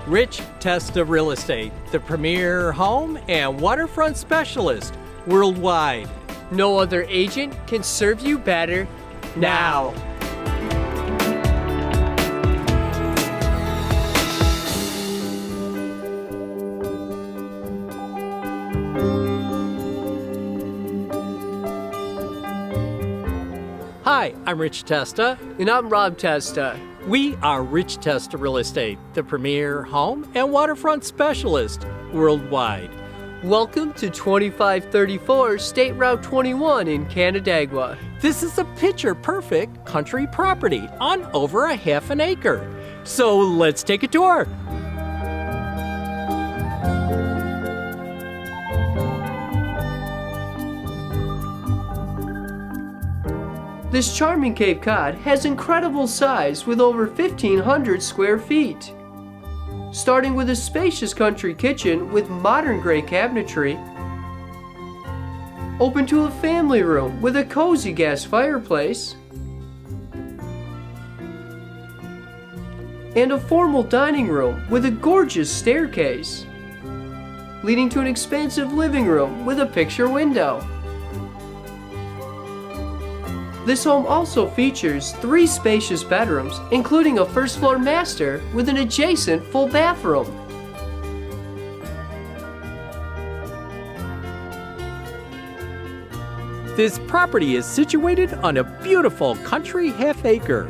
Rich Testa Real Estate, the premier home and waterfront specialist worldwide. No other agent can serve you better now. Hi, I'm Rich Testa. And I'm Rob Testa. We are Rich Testa Real Estate, the premier home and waterfront specialist worldwide. Welcome to 2534 State Route 21 in Canandaigua. This is a picture-perfect country property on over a half an acre. So let's take a tour. This charming Cape Cod has incredible size with over 1,500 square feet. Starting with a spacious country kitchen with modern gray cabinetry, open to a family room with a cozy gas fireplace, and a formal dining room with a gorgeous staircase, leading to an expansive living room with a picture window. This home also features 3 spacious bedrooms, including a first-floor master with an adjacent full bathroom. This property is situated on a beautiful country half-acre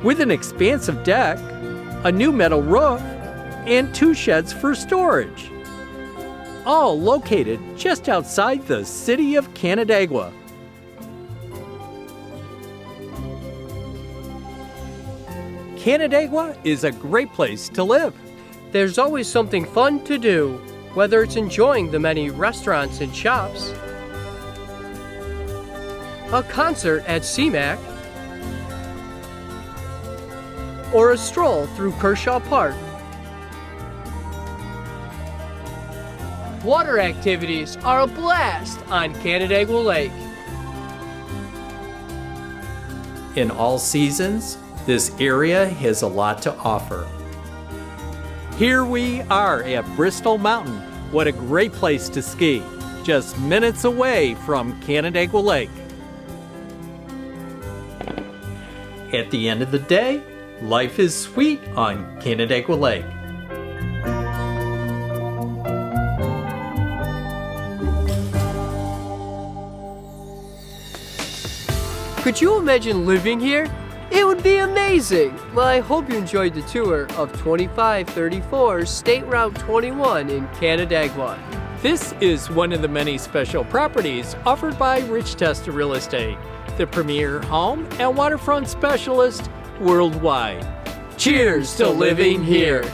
with an expansive deck, a new metal roof, and 2 sheds for storage, all located just outside the city of Canandaigua. Canandaigua is a great place to live. There's always something fun to do, whether it's enjoying the many restaurants and shops, a concert at CMAC, or a stroll through Kershaw Park. Water activities are a blast on Canandaigua Lake. In all seasons, this area has a lot to offer. Here we are at Bristol Mountain. What a great place to ski, just minutes away from Canandaigua Lake. At the end of the day, life is sweet on Canandaigua Lake. Could you imagine living here? It would be amazing! Well, I hope you enjoyed the tour of 2534 State Route 21 in Canandaigua. This is one of the many special properties offered by Rich Testa Real Estate, the premier home and waterfront specialist worldwide. Cheers to living here!